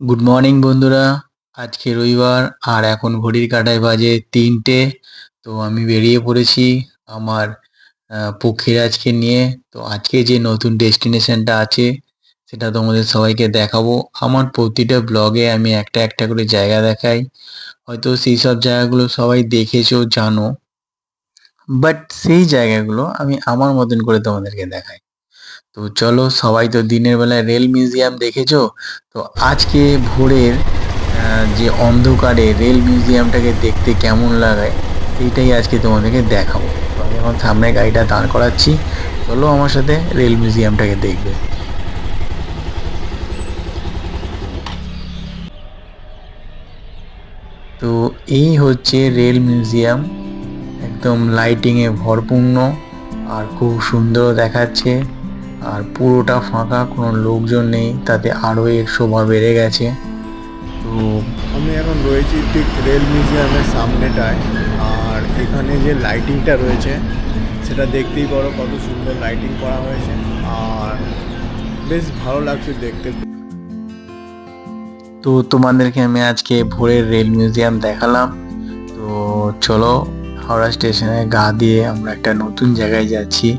Good morning বন্ধুরা। আজকে রবিবার আর এখন ঘড়ির কাঁটায় বাজে ৩টে। তো আমি বেরিয়ে পড়েছি আমার পক্ষীরাজকে নিয়ে। তো আজকে যে নতুন ডেস্টিনেশনটা আছে সেটা তোমাদের সবাইকে দেখাবো। আমার প্রতিটা ব্লগে আমি একটা একটা করে জায়গা দেখাই, হয়তো সেই সব জায়গাগুলো সবাই দেখেছো জানো, বাট সেই জায়গাগুলো আমি আমার মতন করে তোমাদেরকে দেখাই। তো চলো, সবাই তো দিনের বেলায় রেল মিউজিয়াম দেখেছো, তো আজকে ভোরের যে অন্ধকারে রেল মিউজিয়ামটাকে দেখতে কেমন লাগায় সেইটাই আজকে তোমাদেরকে দেখাবো। তো আমি এখন সামনে গাড়িটা দাঁড় করাচ্ছি, চলো আমার সাথে রেল মিউজিয়ামটাকে দেখবে। তো এই হচ্ছে রেল মিউজিয়াম, একদম লাইটিং এ ভরপূর্ণ আর খুব সুন্দর দেখাচ্ছে। আর পুরোটা ফাঁকা, কোনো লোকজন নেই, তাতে আরো এর শোভা বেড়ে গেছে। তো আমি এখন রয়েছি ঠিক রেল মিউজিয়ামের সামনেটায়। আর এখানে যে লাইটিংটা রয়েছে সেটা দেখতেই পারো কত সুন্দর লাইটিং করা হয়েছে। আর বেশ ভালো লাগছে দেখতে। তো তোমাদেরকে আমি আজকে ভোরের রেল মিউজিয়াম দেখালাম। তো চলো, হাওড়া স্টেশনে গা দিয়ে আমরা একটা নতুন জায়গায় যাচ্ছি,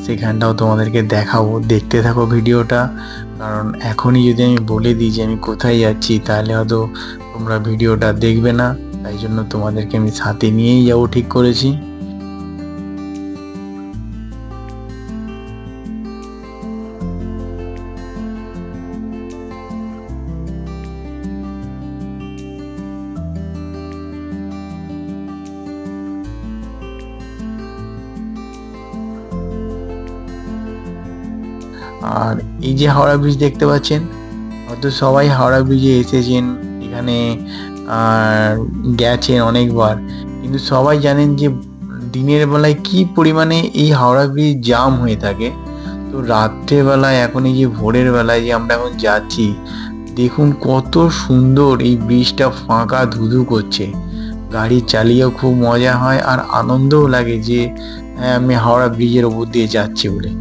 সেখানটাও তোমাদেরকে দেখাবো। দেখতে থাকো ভিডিওটা, কারণ এখনই যদি আমি বলে দিই যে আমি কোথায় যাচ্ছি তাহলে হয়তো তোমরা ভিডিওটা দেখবে না। তাই জন্য তোমাদেরকে আমি সাথে নিয়েই যাবো ঠিক করেছি। আর এই যে হাওড়া ব্রিজ দেখতে পাচ্ছেন, হয়তো সবাই হাওড়া ব্রিজে এসেছেন, এখানে আর গেছেন অনেকবার, কিন্তু সবাই জানেন যে দিনের বেলায় কি পরিমাণে এই হাওড়া ব্রিজ জাম হয়ে থাকে। তো রাত্রেবেলায়, এখন এই যে ভোরের বেলায় যে আমরা এখন যাচ্ছি, দেখুন কত সুন্দর এই ব্রিজটা ফাঁকা ধুধু করছে। গাড়ি চালিয়েও খুব মজা হয় আর আনন্দও লাগে যে হ্যাঁ, আমি হাওড়া ব্রিজের ওপর দিয়ে যাচ্ছি বলে।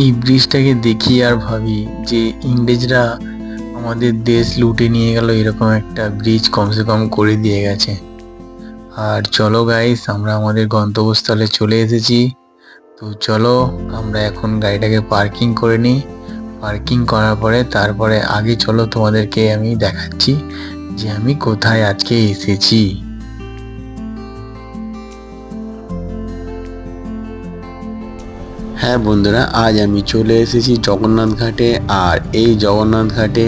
এই ব্রিজটাকে দেখি আর ভাবি যে ইংরেজরা আমাদের দেশ লুটে নিয়ে গেল, এরকম একটা ব্রিজ কমসে কম করে দিয়ে গেছে। আর চলো গাইস, আমরা আমাদের গন্তব্যস্থলে চলে এসেছি। তো চলো, আমরা এখন গাড়িটাকে পার্কিং করে নিই। পার্কিং করার পরে তারপরে আগে চলো তোমাদেরকে আমি দেখাচ্ছি যে আমি কোথায় আজকে এসেছি। হ্যাঁ বন্ধুরা, আজ আমি চলে এসেছি জগন্নাথ ঘাটে। আর এই জগন্নাথ ঘাটে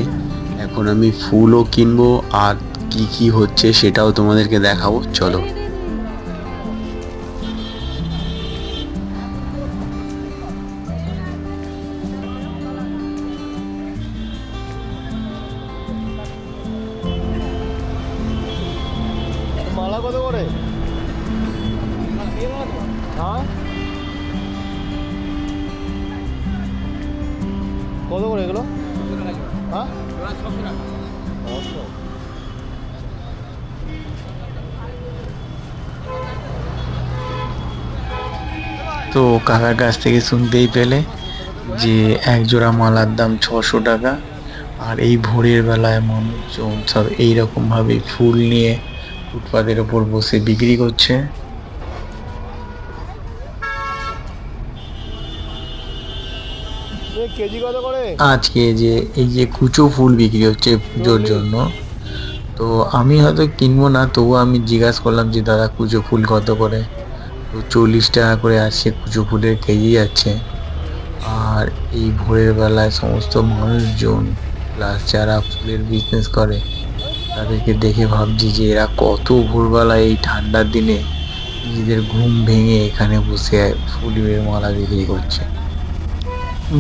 এখন আমি ফুলও কিনবো, আর কি কি হচ্ছে সেটাও তোমাদেরকে দেখাবো, চলো। মালা কত করে? হ্যাঁ, কত করে এগুলো? হ্যাঁ, 600। তো কাকার কাছ থেকে শুনতেই পেলে যে এক জোড়া মালার দাম 600 টাকা। আর এই ভোরের বেলায় মানুষজন সব এইরকম ভাবে ফুল নিয়ে ফুটপাতের ওপর বসে বিক্রি করছে। কেজি কত করে? আজকে যে এই যে কুচো ফুল বিক্রি হচ্ছে পুজোর জন্য, তো আমি হয়তো কিনবো না, তবুও আমি জিজ্ঞাসা করলাম যে দাদা কুচো ফুল কত করে। তো 40 টাকা করে আছে কুচো ফুলের কেজি আছে। আর এই ভোরের বেলায় সমস্ত মানুষজন প্লাস যারা ফুলের বিজনেস করে তাদেরকে দেখে ভাবছি যে এরা কত ভোরবেলায় এই ঠান্ডার দিনে নিজেদের ঘুম ভেঙে এখানে বসে ফুলের মালা বিক্রি করছে।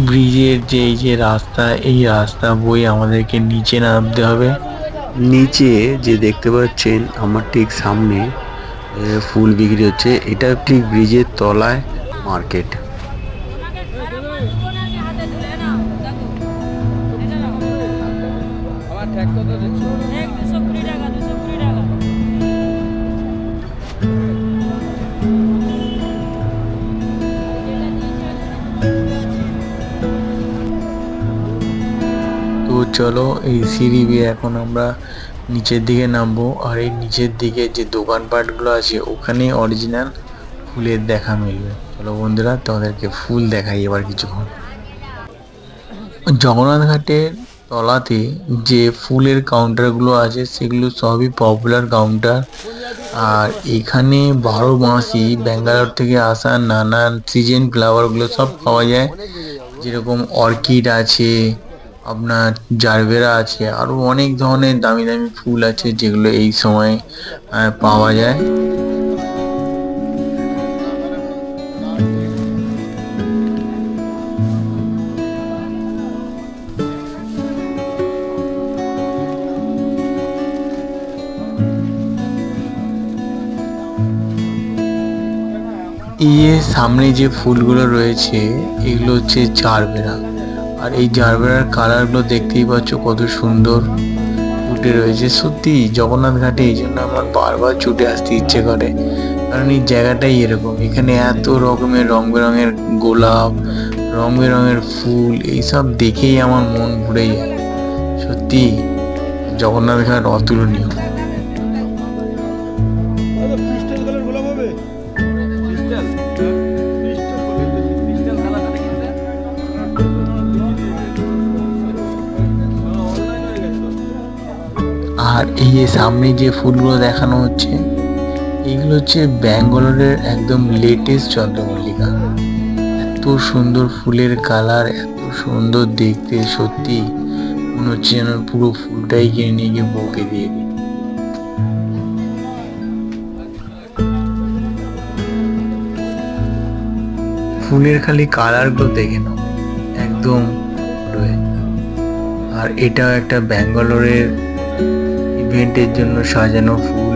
ব্রিজের যে এই যে রাস্তা, এই রাস্তা বয়ে আমাদেরকে নিচে নামতে হবে। নিচে যে দেখতে পাচ্ছেন আমার ঠিক সামনে ফুল বিক্রি হচ্ছে, এটা ঠিক ব্রিজের তলায় মার্কেট। তো চলো এই সিঁড়ি বেয়ে এখন আমরা নিচের দিকে নামবো। আর এই নিচের দিকে যে দোকানপাটগুলো আছে ওখানে অরিজিনাল ফুলের দেখা মিলবে। চলো বন্ধুরা, তোমাদেরকে ফুল দেখাই এবার কিছুক্ষণ। জগন্নাথ ঘাটের তলাতে যে ফুলের কাউন্টারগুলো আছে সেগুলো সবই পপুলার কাউন্টার। আর এখানে 12 মাসই ব্যাঙ্গালোর থেকে আসা নানান সিজন ফ্লাওয়ারগুলো সব পাওয়া যায়। যেরকম অর্কিড আছে, আপনার জারবেরা আছে, আরও অনেক ধরনের দামি দামি ফুল আছে যেগুলো এই সময় পাওয়া যায়। এই সামনে যে ফুলগুলো রয়েছে এগুলো হচ্ছে জারবেরা। আর এই জারবেরার কালারগুলো দেখতেই পাচ্ছ কত সুন্দর ফুটে রয়েছে। সত্যি জগন্নাথ ঘাটে এই জন্য আমার বারবার ছুটে আসতে ইচ্ছে করে, কারণ এই জায়গাটাই এরকম। এখানে এত রকমের রং বেরঙের গোলাপ, রং বেরঙের ফুল, এইসব দেখেই আমার মন ভরে যায়। সত্যি জগন্নাথ ঘাট অতুলনীয়। আর এই যে সামনে যে ফুলগুলো দেখানো হচ্ছে এগুলো হচ্ছে ব্যাঙ্গালোরের একদম লেটেস্ট চন্দ্রমল্লিকা। এত সুন্দর ফুলের কালার, এত সুন্দর দেখতে, সত্যি মনে হচ্ছে যেন পুরো ফুলটাই কিনে নিয়ে গিয়ে বউকে দিয়ে দিই। ফুলের খালি কালারগুলো দেখে নাও, একদম রয়ে। আর এটাও একটা ব্যাঙ্গালোরের ইভেন্টের জন্য সাজানো ফুল।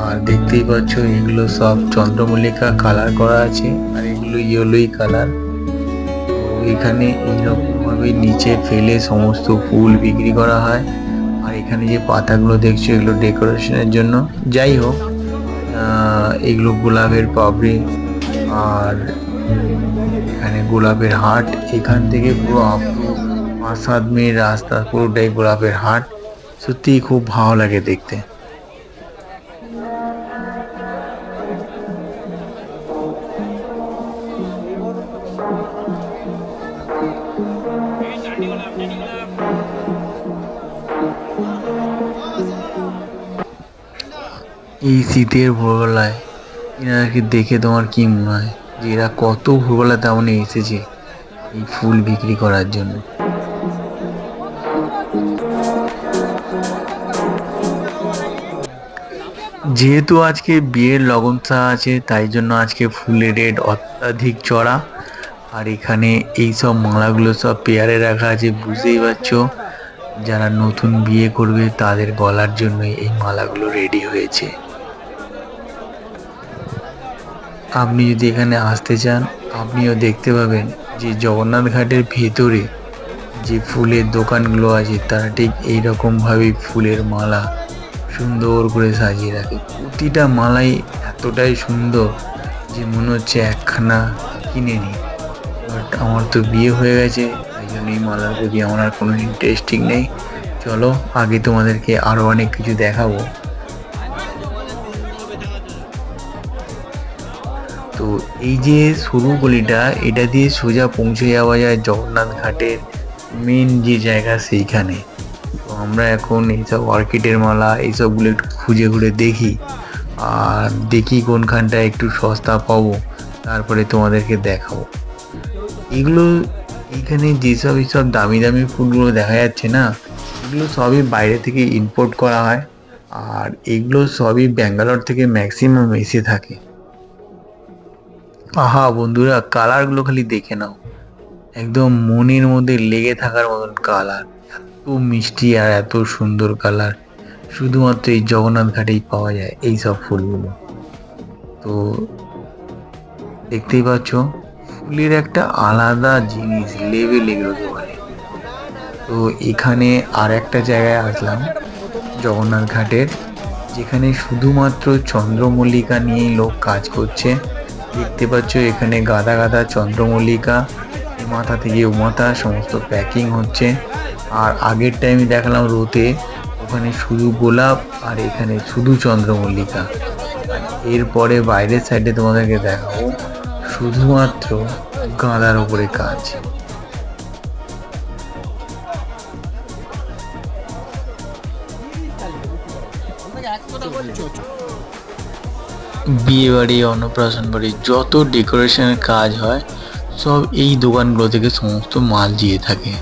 আর দেখতেই পাচ্ছ এগুলো সব চন্দ্রমল্লিকা কালার করা আছে, আর এগুলো ইয়েলোই কালার। তো এখানে এইরকম ভাবে নিচে ফেলে সমস্ত ফুল বিক্রি করা হয়। আর এখানে যে পাতাগুলো দেখছো এগুলো ডেকোরেশনের জন্য। যাই হোক, এগুলো গোলাপের পাপড়ি। আর এখানে গোলাপের হাট, এখান থেকে পুরো আপ টু 5-7 মিনিট রাস্তা পুরোটাই গোলাপের হাট। সত্যি খুব ভালো লাগে দেখতে। এই শীতের ভোরবেলায় এনাকে দেখে তোমার কি মনে হয় যে এরা কত ভোরবেলা তেমন এসেছে এই ফুল বিক্রি করার জন্য? যেহেতু আজকে বিয়ের লগনসা আছে তাই জন্য আজকে ফুলের রেট অত্যাধিক চড়া। আর এখানে এই সব মালাগুলো সব পেয়ারে রাখা আছে, বুঝতেই পারছো যারা নতুন বিয়ে করবে তাদের গলার জন্য এই মালাগুলো রেডি হয়েছে। আপনি যদি এখানে আসতে চান আপনিও দেখতে পাবেন যে জগন্নাথ ঘাটের ভেতরে যে ফুলের দোকানগুলো আছে তারা ঠিক এইরকমভাবেই ফুলের মালা সুন্দর করে সাজিয়ে রাখে। প্রতিটা মালাই এতটাই সুন্দর যে মনে হচ্ছে একখানা কিনে নিই। বাট আমার তো বিয়ে হয়ে গেছে, তাই জন্য এই মালার প্রতি আমার আর কোনো ইন্টারেস্টিং নেই। চলো আগে তোমাদেরকে আরও অনেক কিছু দেখাবো। তো এই যে সরু গলিটা, এটা দিয়ে সোজা পৌঁছে যাওয়া যায় জগন্নাথ ঘাটের মেন যে জায়গা সেইখানে। তো আমরা এখন এইসব অর্কিডের মালা এইসবগুলো একটু খুঁজে ঘুরে দেখি, আর দেখি কোনখানটায় একটু সস্তা পাবো, তারপরে তোমাদেরকে দেখাবো। এগুলো এইখানে যেসব এইসব দামি দামি ফুলগুলো দেখা যাচ্ছে না, এগুলো সবই বাইরে থেকে ইম্পোর্ট করা হয়। আর এগুলো সবই ব্যাঙ্গালোর থেকে ম্যাক্সিমাম এসে থাকে। আহা বন্ধুরা, কালারগুলো খালি দেখে নাও, একদম মনের মধ্যে লেগে থাকার মতন কালার। এত মিষ্টি আর এত সুন্দর কালার শুধুমাত্র এই জগন্নাথ ঘাটেই পাওয়া যায় এই সব ফুলগুলো। তো দেখতেই পাচ্ছ ফুলের একটা আলাদা জিনিস, লেভেল এগুলোকে বলে। তো এখানে আর একটা জায়গায় আসলাম জগন্নাথ ঘাটের, যেখানে শুধুমাত্র চন্দ্রমল্লিকা নিয়েই লোক কাজ করছে। দেখতে পাচ্ছ এখানে গাদা গাদা চন্দ্রমল্লিকা, এ মাথা থেকে ও মাথা সমস্ত প্যাকিং হচ্ছে। আর আগের টাইমে দেখালাম রোতে, ওখানে শুধু গোলাপ আর এখানে শুধু চন্দ্রমল্লিকা। আর এরপরে বাইরের সাইডে তোমাদেরকে দেখাবো শুধুমাত্র গাঁদার উপরে কাজ। বিয়ে বাড়ি, অন্নপ্রাশন বাড়ি যত ডেকোরেশনের কাজ হয় সব এই দোকানগুলো থেকে সমস্ত মাল দিয়ে থাকে।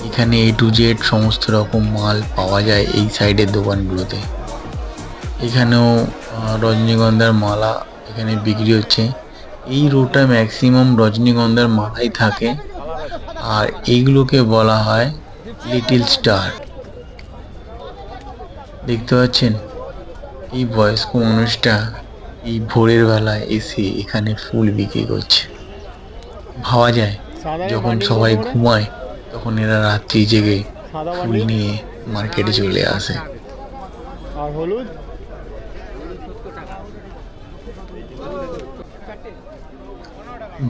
এখানে A to Z সমস্ত রকম মাল পাওয়া যায় এই সাইডের দোকানগুলোতে। এখানেও রজনীগন্ধার মালা এখানে বিক্রি হচ্ছে। এই রোডটা ম্যাক্সিমাম রজনীগন্ধার মালাই থাকে, আর এইগুলোকে বলা হয় লিটল স্টার। দেখতে পাচ্ছেন এই বয়স্ক মানুষটা এই ভোরের বেলায় এসে এখানে ফুল বিক্রি করছে। ভাবা যায় যখন সবাই ঘুমায় তখন এরা রাত্রি জেগে ফুল নিয়ে মার্কেটে চলে আসে। আর হলুদ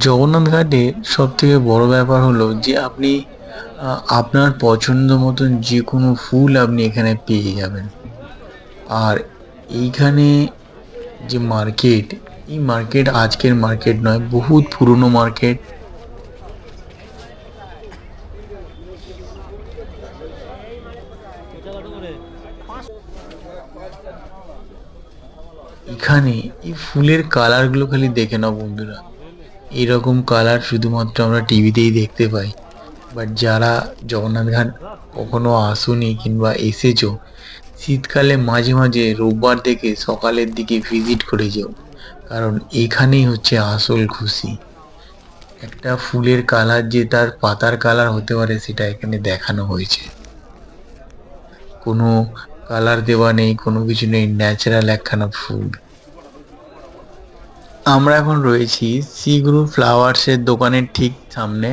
জগন্নাথ ঘাটের সব থেকে বড় ব্যাপার হলো যে আপনি আপনার পছন্দ মতন যে কোনো ফুল আপনি এখানে পেয়ে যাবেন। আর এইখানে যে মার্কেট, এই মার্কেট আজকের মার্কেট নয়, বহুত পুরনো মার্কেট। এখানে এই ফুলের কালারগুলো খালি দেখে নাও বন্ধুরা, এরকম কালার শুধুমাত্র আমরা টিভিতেই দেখতে পাই। বাট যারা জগন্নাথ ঘাট কখনো আসুনি কিংবা এসেছো, শীতকালে মাঝে মাঝে রোববার থেকে সকালের দিকে ভিজিট করে যাও, কারণ এখানেই হচ্ছে আসল খুশি। একটা ফুলের কালার যে তার পাতার কালার হতে পারে সেটা এখানে দেখানো হয়েছে। কোনো কালার দেওয়া নেই, কোনো কিছু নেই, ন্যাচারাল একখানা ফুল। আমরা এখন রয়েছি সি গ্রুপ ফ্লাওয়ার্সের দোকানের ঠিক সামনে।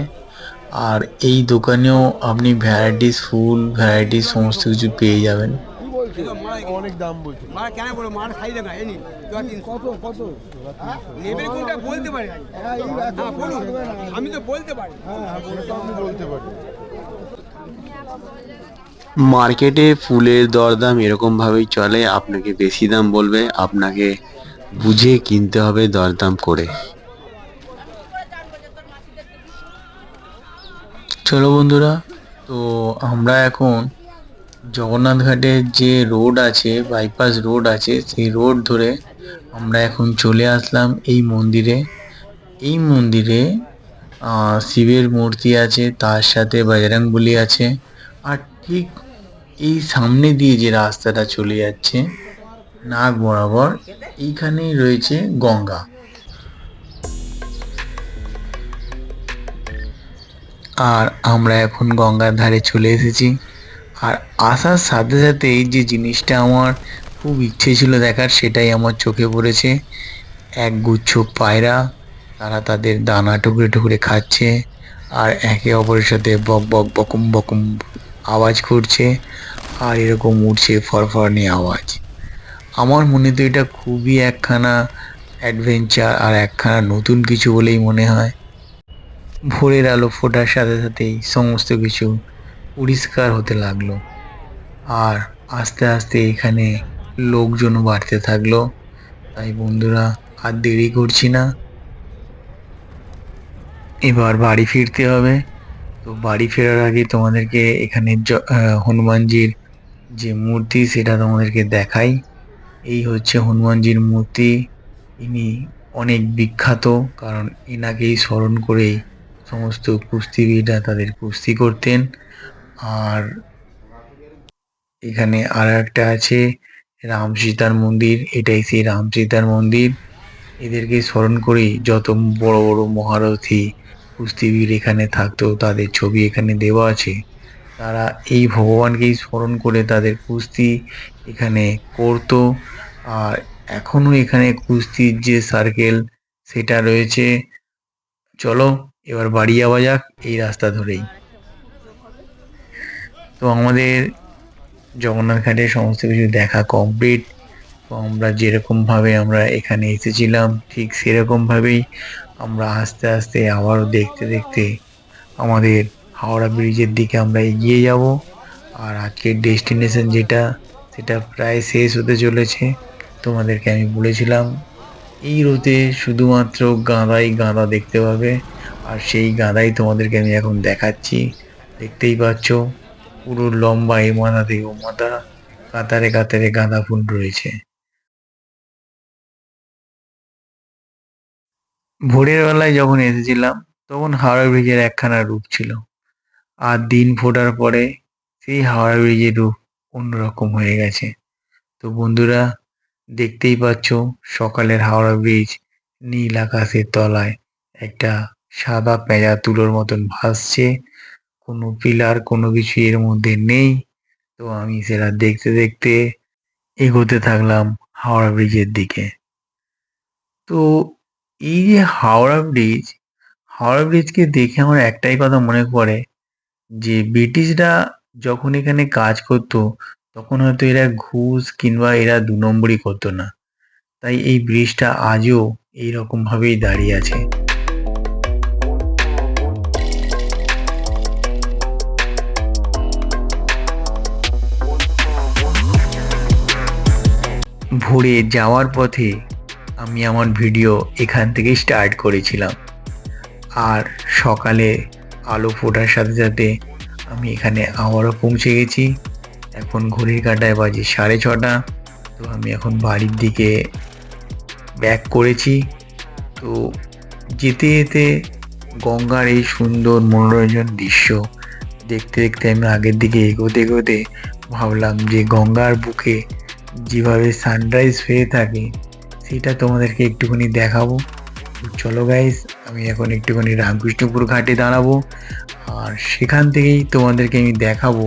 আর এই দোকানেও আপনি ভ্যারাইটিস ফুল, ভ্যারাইটিস সমস্ত কিছু পেয়ে যাবেন। অনেক দাম বলছে। মার কেন বলো মার খাই দেবে এই নিন কত কত নেবেন কোনটা বলতে পারি না। হ্যাঁ বলুন, আমি তো বলতে পারি। আপনি বলতে পারেন। মার্কেটে ফুলের দরদাম এরকমভাবেই চলে, আপনাকে বেশি দাম বলবে, আপনাকে বুঝে কিনতে হবে দরদাম করে। চলো বন্ধুরা, তো আমরা এখন জগন্নাথ ঘাটের যে রোড আছে, বাইপাস রোড আছে, সেই রোড ধরে আমরা এখন চলে আসলাম এই মন্দিরে। এই মন্দিরে শিবের মূর্তি আছে, তার সাথে বজরংবলী আছে। আর ঠিক এই সামনে দিয়ে যে রাস্তাটা চলে যাচ্ছে নাগ বরাবর, এইখানেই রয়েছে গঙ্গা। আর আমরা এখন গঙ্গার ধারে চলে এসেছি। আর আসার সাথে সাথে এই যে জিনিসটা আমার খুব ইচ্ছে ছিল দেখার, সেটাই আমার চোখে পড়েছে। এক গুচ্ছ পায়রা, তারা তাদের দানা টুকরে টুকরে খাচ্ছে আর একে অপরের সাথে বক বক বকম বকম আওয়াজ করছে, আর এরকম উঠছে ফরফরানি আওয়াজ। আমার মনে তো এটা খুবই একখানা অ্যাডভেঞ্চার আর একখানা নতুন কিছু বলেই মনে হয়। ভোরের আলো ফোটার সাথে সাথেই সমস্ত কিছু পরিষ্কার হতে লাগলো, আর আস্তে আস্তে এখানে লোকজনও বাড়তে থাকলো। তাই বন্ধুরা, আর দেরি করছি না, এবার বাড়ি ফিরতে হবে। তো বাড়ি ফেরার আগে তোমাদেরকে এখানে হনুমানজির যে মূর্তি সেটা তোমাদেরকে দেখাই। এই হচ্ছে হনুমানজির মূর্তি। ইনি অনেক বিখ্যাত, কারণ এনাকেই স্মরণ করেই সমস্ত কুস্তিগীররা তাদের কুস্তি করতেন। আর এখানে আর একটা আছে রাম সীতার মন্দির, এটাই সেই রাম সীতার মন্দির। এদেরকে স্মরণ করেই যত বড় বড় মহারথী কুস্তিগীর এখানে থাকতো তাদের ছবি এখানে দেওয়া আছে। তারা এই ভগবানকেই স্মরণ করে তাদের কুস্তি এখানে করতো। আর এখনো এখানে কুস্তির যে সার্কেল সেটা রয়েছে। চলো এবার বাড়ি যাওয়া যাক এই রাস্তা ধরেই। তো আমাদের জগন্নাথ ঘাটের সমস্ত কিছু দেখা কমপ্লিট। তো আমরা যেরকমভাবে আমরা এখানে এসেছিলাম ঠিক সেরকমভাবেই আমরা আস্তে আস্তে আবারও দেখতে দেখতে আমাদের হাওড়া ব্রিজের দিকে আমরা এগিয়ে যাব। আর আজকের ডেস্টিনেশন যেটা, সেটা প্রায় শেষ হতে চলেছে। তোমাদেরকে আমি বলেছিলাম এই রোদে শুধুমাত্র গাঁদাই গাঁদা দেখতে পাবে, আর সেই গাঁদাই তোমাদেরকে আমি এখন দেখাচ্ছি। দেখতেই পাচ্ছ পুরো লম্বা এ মাথা থেকে ও মাথা কাতারে কাতারে গাঁদা ফুল রয়েছে। ভোরের বেলায় যখন এসেছিলাম তখন হাওড়া ব্রিজের একখানা রূপ ছিল, আর দিন ফোটার পরে সেই হাওড়া ব্রিজের রূপ অন্যরকম হয়ে গেছে। তো বন্ধুরা, দেখতেই পাচ্ছ সকালের হাওড়া ব্রিজ নীল আকাশের তলায় একটা সাদা পেঁজা তুলোর মতন ভাসছে। কোনো পিলার কোনো কিছু এর মধ্যে নেই। তো আমি সেটা দেখতে দেখতে এগোতে থাকলাম হাওড়া ব্রিজের দিকে। তো এই যে হাওড়া ব্রিজ, হাওড়া ব্রিজকে দেখে আমার একটাই কথা মনে পড়ে যে ব্রিটিশরা যখন এখানে কাজ করতো তখন হয়তো এরা ঘুষ কিংবা এরা দু নম্বরই করতো না, তাই এই ব্রিজটা আজও এইরকম ভাবেই দাঁড়িয়ে আছে। ভোরে যাওয়ার পথে আমি আমার ভিডিও এখান থেকে স্টার্ট করেছিলাম, আর সকালে আলো ফোটার সাথে সাথে আমি এখানে আবারও পৌঁছে গেছি। এখন ঘড়ির কাঁটায় বাজে 6:30। তো আমি এখন বাড়ির দিকে ব্যাক করেছি। তো যেতে যেতে গঙ্গার এই সুন্দর মনোরঞ্জন দৃশ্য দেখতে দেখতে আমি আগের দিকে এগোতে এগোতে ভাবলাম যে গঙ্গার বুকে যেভাবে সানরাইজ হয়ে থাকে সেটা তোমাদেরকে একটুখানি দেখাবো। তো চলো গাইস, আমি এখন একটুখানি রামকৃষ্ণপুর ঘাটে দাঁড়াবো, আর সেখান থেকেই তোমাদেরকে আমি দেখাবো